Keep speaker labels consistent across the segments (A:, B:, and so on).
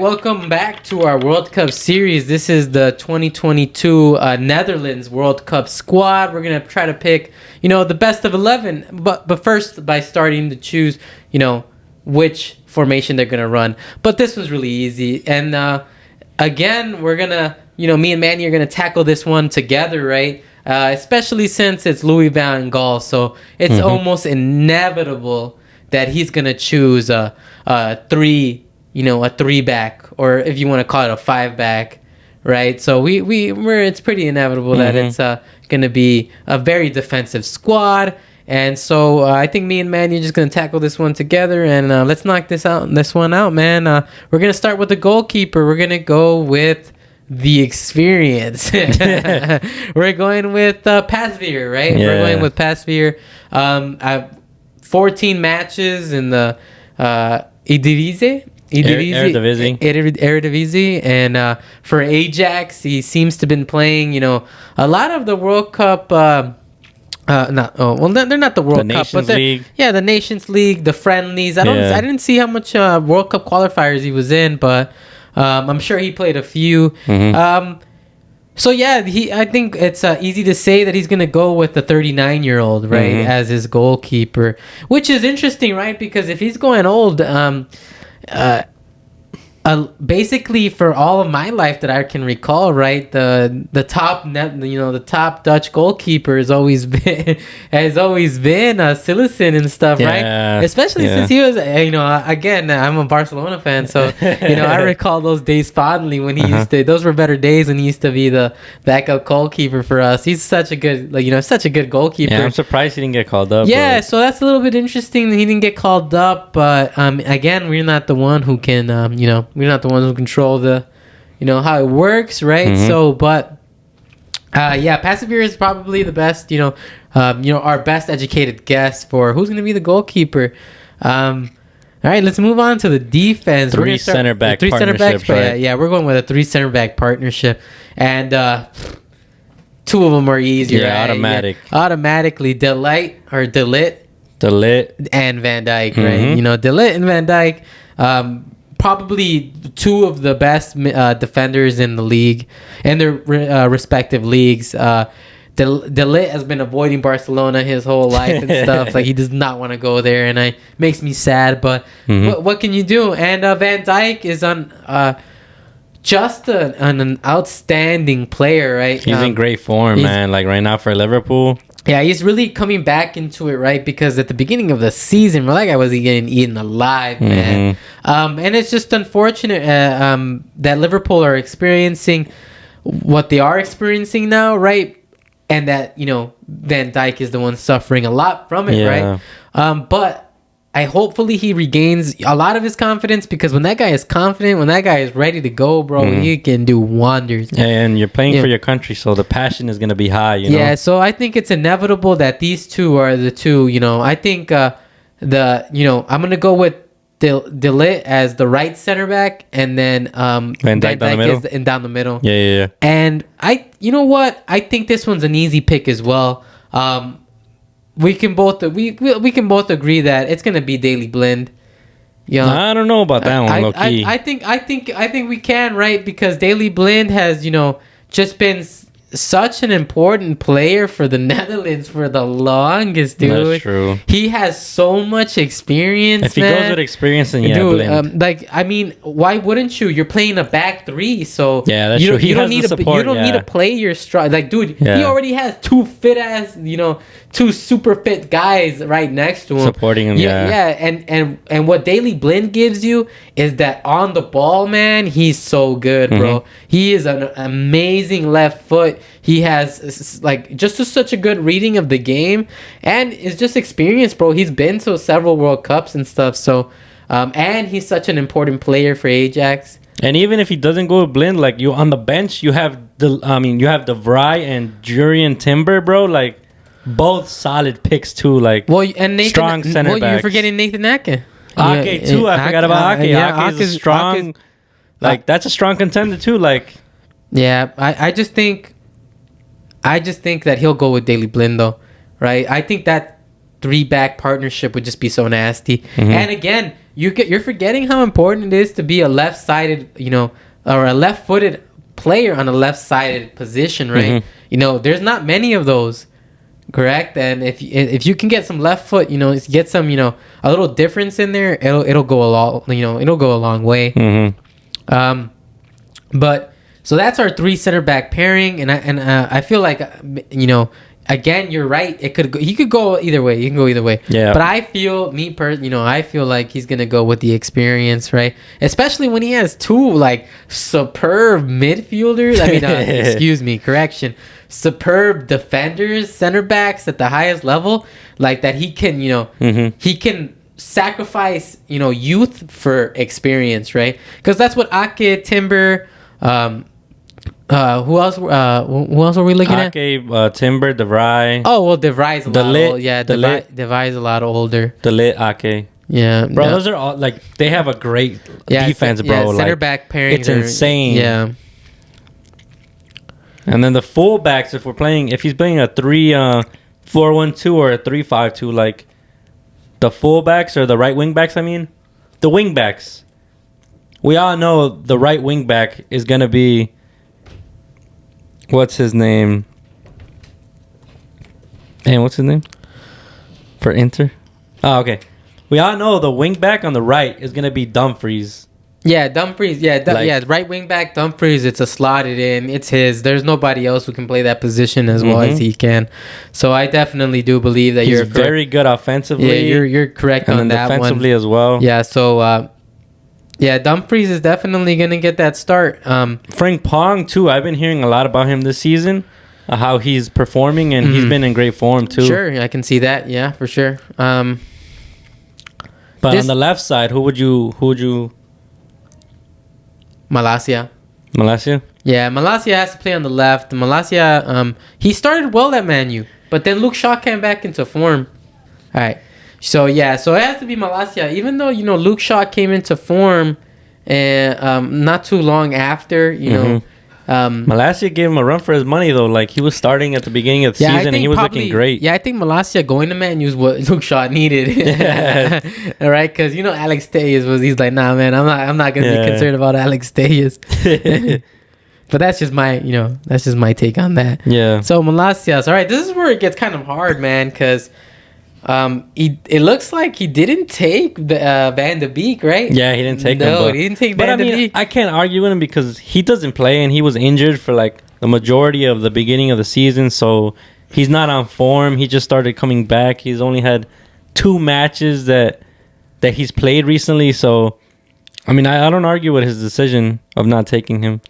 A: Welcome back to our World Cup series. This is the 2022 Netherlands World Cup squad. We're gonna try to pick, the best of 11. But first, by starting to choose, which formation they're gonna run. But this was really easy. And again, we're gonna, me and Manny are gonna tackle this one together, right? Especially since it's Louis van Gaal, so it's almost inevitable that he's gonna choose a three back, or if you want to call it a 5-back, right? So it's pretty inevitable that it's going to be a very defensive squad. And so I think me and Manny are just going to tackle this one together, and let's knock this one out, man. We're going to start with the goalkeeper. We're going to go with the experience. We're going with Pasveer, right? Yeah. We're going with Pasveer. 14 matches in the Eredivisie, and for Ajax, he seems to have been playing, a lot of the World Cup. They're not the World Cup, but the Nations League, the friendlies. I didn't see how much World Cup qualifiers he was in, but I'm sure he played a few. So yeah, I think it's easy to say that he's gonna go with the 39-year-old, right, as his goalkeeper, which is interesting, right? Because if he's going old, basically for all of my life that I can recall, right, the top Dutch goalkeeper has always been Sillissen and stuff, right? Especially since he was, again, I'm a Barcelona fan, so I recall those days fondly when he used to. Those were better days when he used to be the backup goalkeeper for us. He's such a good, such a good goalkeeper.
B: Yeah, I'm surprised he didn't get called up.
A: Yeah, so that's a little bit interesting that he didn't get called up, but again, we're not the one who can, we're not the ones who control the, how it works, right? So, but, Pasveer is probably the best, our best educated guess for who's going to be the goalkeeper. All right, let's move on to the defense.
B: Three center backs,
A: right? Yeah, we're going with a 3 center back partnership, and 2 of them are easier.
B: Yeah, right? Automatic.
A: Yeah, automatically, De Ligt and Van Dijk, right? De Ligt and Van Dijk. Probably 2 of the best defenders in the league, in their respective leagues. De Ligt has been avoiding Barcelona his whole life and stuff. Like, he does not want to go there, and it makes me sad. But what can you do? And Van Dijk is just an outstanding player, right?
B: He's in great form, man. Like right now for Liverpool.
A: Yeah, he's really coming back into it, right? Because at the beginning of the season, that guy was getting eaten alive, man. And it's just unfortunate that Liverpool are experiencing what they are experiencing now, right? And that, Van Dijk is the one suffering a lot from it, right? But hopefully he regains a lot of his confidence, because when that guy is confident, when that guy is ready to go, bro, he can do wonders.
B: And you're playing for your country, so the passion is going to be high,
A: Yeah, so I think it's inevitable that these 2 are the 2, I think I'm going to go with De Ligt as the right center back, and then Van Dijk is down the middle.
B: Yeah.
A: And you know what? I think this one's an easy pick as well. We can both agree that it's gonna be Daley Blind.
B: I don't know about that one, low-key.
A: I think we can, right? Because Daley Blind has just been such an important player for the Netherlands for the longest, dude.
B: That's true.
A: He has so much experience.
B: If he goes with experience, then
A: Blind. Why wouldn't you? You're playing a back 3, so
B: that's true.
A: You don't need to play your strong. Like, dude, he already has 2 fit ass, 2 super fit guys right next to him,
B: supporting him.
A: And what Daley Blind gives you is that on the ball, man, he's so good, bro. He is an amazing left foot. He has such a good reading of the game, and is just experienced, bro. He's been to several World Cups and stuff. So, and he's such an important player for Ajax.
B: And even if he doesn't go with Blind, like, you on the bench, you have De Vrij and Jurriën Timber, bro. Like, both solid picks too. Like, strong center backs.
A: You're forgetting Nathan Ake.
B: Ake too. I forgot about Ake. Ake is strong. That's a strong contender too. Like,
A: yeah, I just think that he'll go with Daley Blind, though, right? I think that 3-back partnership would just be so nasty. And again, you're forgetting how important it is to be a left-sided, or a left-footed player on a left-sided position, right? There's not many of those, correct? And if you can get some left foot, get some, a little difference in there, it'll go a long way. But so that's our 3 center back pairing, and I feel like again, you're right. He could go either way. You can go either way.
B: Yeah.
A: But I feel I feel like he's gonna go with the experience, right? Especially when he has 2 like superb midfielders. I mean, excuse me, correction. Superb defenders, center backs at the highest level, like that. He can, he can sacrifice, youth for experience, right? Because that's what Ake, Timber, who else are we looking at?
B: Timber, DeVry.
A: Oh, well, DeVry's a lot older. Yeah, DeVry's a lot older.
B: Ake.
A: Yeah.
B: Bro, those are all, like, they have a great defense, bro.
A: Yeah, center back pairing.
B: It's insane.
A: Yeah.
B: And then the fullbacks, if he's playing a 3-4-1-2 or a 3-5-2, like, the fullbacks or the right wingbacks, the wingbacks. We all know the right wingback is going to be, what's his name? And what's his name? For Inter? Oh, okay. We all know the wingback on the right is going to be Dumfries.
A: Yeah, Dumfries. Yeah, right wing back Dumfries. It's a slotted in. It's his. There's nobody else who can play that position as well as he can. So I definitely do believe that
B: he's very good offensively.
A: Yeah, you're correct on that one.
B: And defensively as well.
A: Yeah. So Dumfries is definitely gonna get that start.
B: Frank Pong too. I've been hearing a lot about him this season, how he's performing, and he's been in great form too.
A: Sure, I can see that. Yeah, for sure.
B: But on the left side, who would you?
A: Malacia.
B: Yeah,
A: Malacia has to play on the left. Malacia, he started well at Man U, but then Luke Shaw came back into form. All right. So it has to be Malacia, even though, Luke Shaw came into form and not too long after,
B: Malacia gave him a run for his money, though. Like, he was starting at the beginning of the season, and he was looking great.
A: Yeah, I think Malacia going to Man U is what Luke Shaw needed. Yeah. All right, because, Alex Telles he's like, nah, man, I'm not going to be concerned about Alex Telles. But that's just my take on that.
B: Yeah.
A: So, Malacia, all right, this is where it gets kind of hard, man, because it looks like he didn't take Van de Beek, right?
B: Yeah, he didn't take him.
A: No, he didn't take Van de Beek.
B: I can't argue with him because he doesn't play and he was injured for like the majority of the beginning of the season, so he's not on form. He just started coming back. He's only had 2 matches that he's played recently, so I don't argue with his decision of not taking him.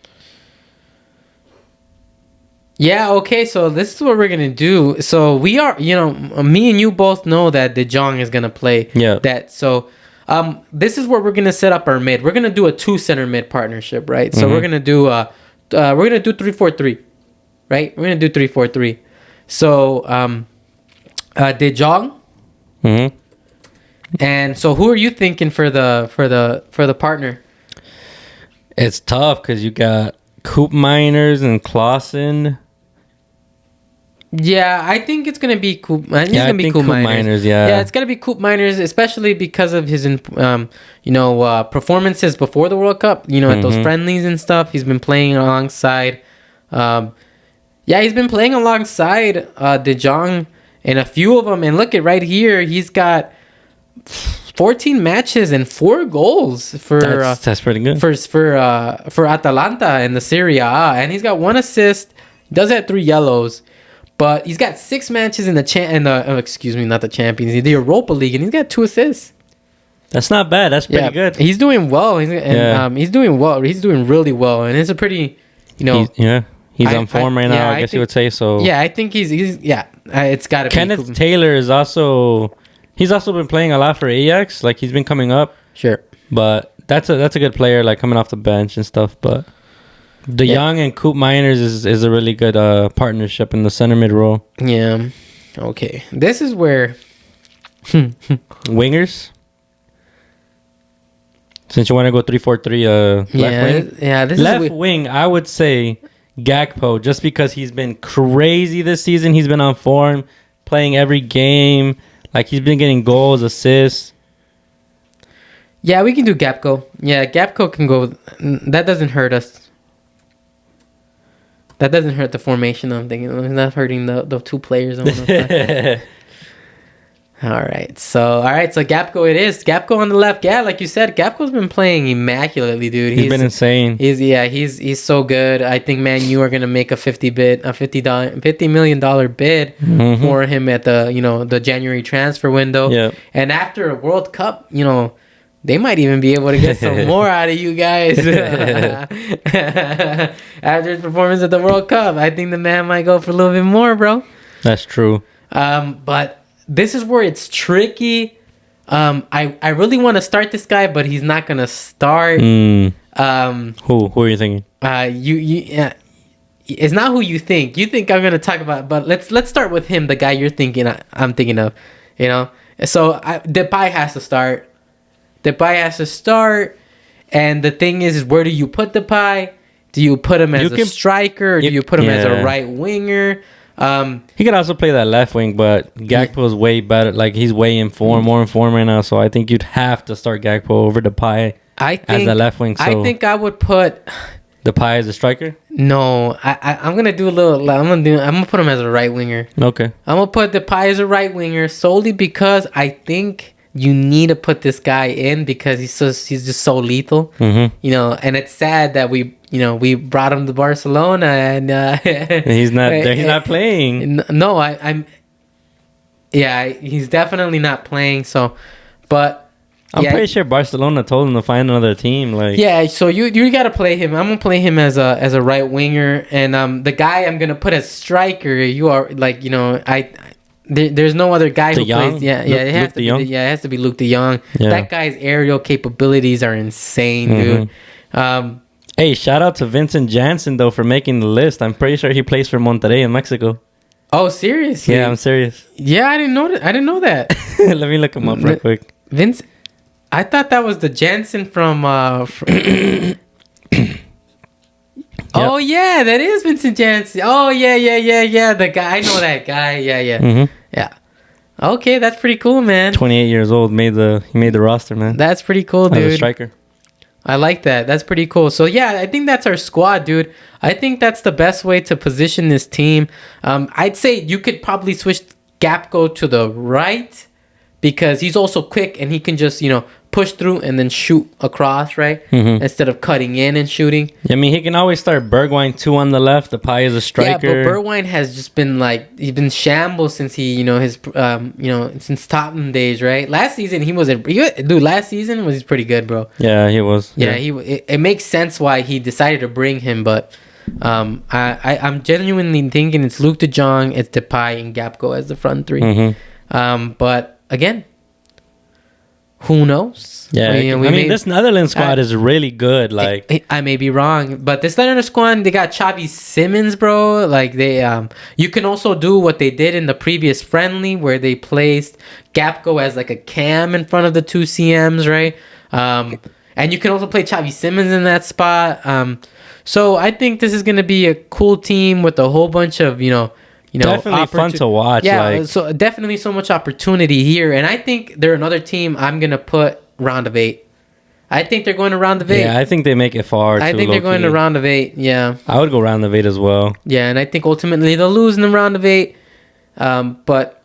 A: Yeah, okay, so this is what we're going to do. So we are, me and you both know that De Jong is going to play.
B: Yeah.
A: This is where we're going to set up our mid. We're going to do a 2 center mid partnership, right? So we're going to do 3-4-3, right? We're going to do 3-4-3. So De Jong. And so who are you thinking for the partner?
B: It's tough cuz you got Coop Miners and Clausen.
A: Yeah, I think it's gonna be Coop.
B: I think Coop Miners.
A: Yeah, it's gonna be Coop Miners, especially because of his, performances before the World Cup. At those friendlies and stuff, he's been playing alongside. He's been playing alongside De Jong in a few of them. And look at right here, he's got 14 matches and 4 goals for
B: that's pretty good
A: for Atalanta in the Serie A, and he's got 1 assist. He does have 3 yellows. But he's got 6 matches in the Europa League, and he's got 2 assists.
B: That's not bad. That's pretty good.
A: He's doing well. He's doing well. He's doing really well, and it's a pretty,
B: he's on form right now. I guess you would say so.
A: Yeah, I think he's it's got to be.
B: Kenneth Taylor is also been playing a lot for Ajax. Like, he's been coming up.
A: Sure,
B: but that's a good player, like coming off the bench and stuff. But De Jong and Coop Miners is a really good partnership in the center mid role.
A: Yeah. Okay. This is where
B: wingers. Since you want to go 3-4-3, left wing.
A: Yeah.
B: Left wing, I would say Gakpo, just because he's been crazy this season. He's been on form, playing every game. Like, he's been getting goals, assists.
A: Yeah, we can do Gapco. Yeah, Gapco can go. That doesn't hurt us. That doesn't hurt the formation. I'm thinking it's not hurting the two players. I wanna all right, so Gapco it is. Gapco on the left. Yeah, like you said, Gapco's been playing immaculately, dude.
B: He's been insane.
A: He's so good. I think you are gonna make a $50 million bid for him at the January transfer window.
B: Yeah,
A: and after a World Cup, they might even be able to get some more out of you guys. After his performance at the World Cup, I think the man might go for a little bit more, bro.
B: That's true.
A: But this is where it's tricky. I really want to start this guy, but he's not gonna start.
B: Who are you thinking?
A: It's not who you think. You think I'm gonna talk about, but let's start with him, the guy you're thinking. I'm thinking of, So Depay has to start. And the thing is where do you put Depay? Do you put him as a striker, or do you put him as a right winger?
B: He could also play that left wing, but Gakpo is way better. Like, he's way more in form right now. So I think you'd have to start Gakpo over Depay as the left wing. So
A: I think I would put
B: Depay as a striker.
A: No, I'm gonna do a little. I'm gonna put him as a right winger.
B: Okay.
A: I'm gonna put Depay as a right winger solely because I think you need to put this guy in because he's just so lethal. And it's sad that we brought him to Barcelona and
B: he's not playing.
A: No, he's definitely not playing. So, but
B: I'm pretty sure Barcelona told him to find another team.
A: So you gotta play him. I'm gonna play him as a right winger, and the guy I'm gonna put as striker. You are There's no other guy who plays. It has to be Luke De Jong.
B: Yeah.
A: That guy's aerial capabilities are insane, dude.
B: Hey, shout out to Vincent Janssen though for making the list. I'm pretty sure he plays for Monterrey in Mexico.
A: Oh, seriously?
B: Yeah, I'm serious.
A: Yeah, I didn't know that.
B: Let me look him up real quick.
A: Vince, I thought that was the Janssen from. Oh yeah, that is Vincent Janssen. Oh yeah. The guy, I know that guy. Yeah. Okay, that's pretty cool, man.
B: 28 years old, he made the roster, man.
A: That's pretty cool, dude.
B: As a striker.
A: I like that. That's pretty cool. So yeah, I think that's our squad, dude. I think that's the best way to position this team. I'd say you could probably switch Gapco to the right because he's also quick and he can just push through and then shoot across, right? Instead of cutting in and shooting.
B: I mean, he can always start Bergwijn 2 on the left. Depay is a striker.
A: Yeah, but Bergwijn has just been he's been shambles since since Tottenham days, right? Last season last season was pretty good, bro.
B: Yeah, he was.
A: Yeah, it makes sense why he decided to bring him, but I'm genuinely thinking it's Luke De Jong, it's Depay, and Gapco as the front three. But again, who knows?
B: Yeah, this Netherlands squad is really good.
A: I may be wrong, but this Netherlands squad, they got Xavi Simons, bro. You can also do what they did in the previous friendly, where they placed Gapco as a cam in front of the two CMs, right? And you can also play Xavi Simons in that spot. So I think this is gonna be a cool team with a whole bunch of
B: definitely fun to watch.
A: Yeah, so definitely so much opportunity here, and I think they're another team I'm gonna put round of 8. I think they're going to round of 8.
B: Yeah, I think they make it far.
A: I think they're going to round of 8. Yeah,
B: I would go round of 8 as well.
A: Yeah, and I think ultimately they'll lose in the round of 8. But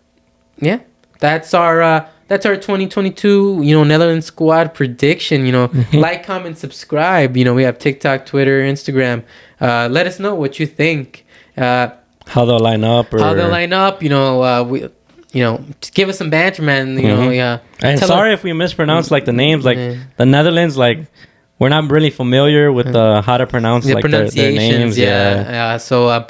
A: yeah, that's our 2022 Netherlands squad prediction. Like, comment, subscribe. We have TikTok, Twitter, Instagram. Let us know what you think.
B: How they'll line up.
A: Just give us some banter, man. Yeah.
B: And sorry if we mispronounce the names. The Netherlands, we're not really familiar with how to pronounce
A: the pronunciations.
B: their names.
A: Yeah. So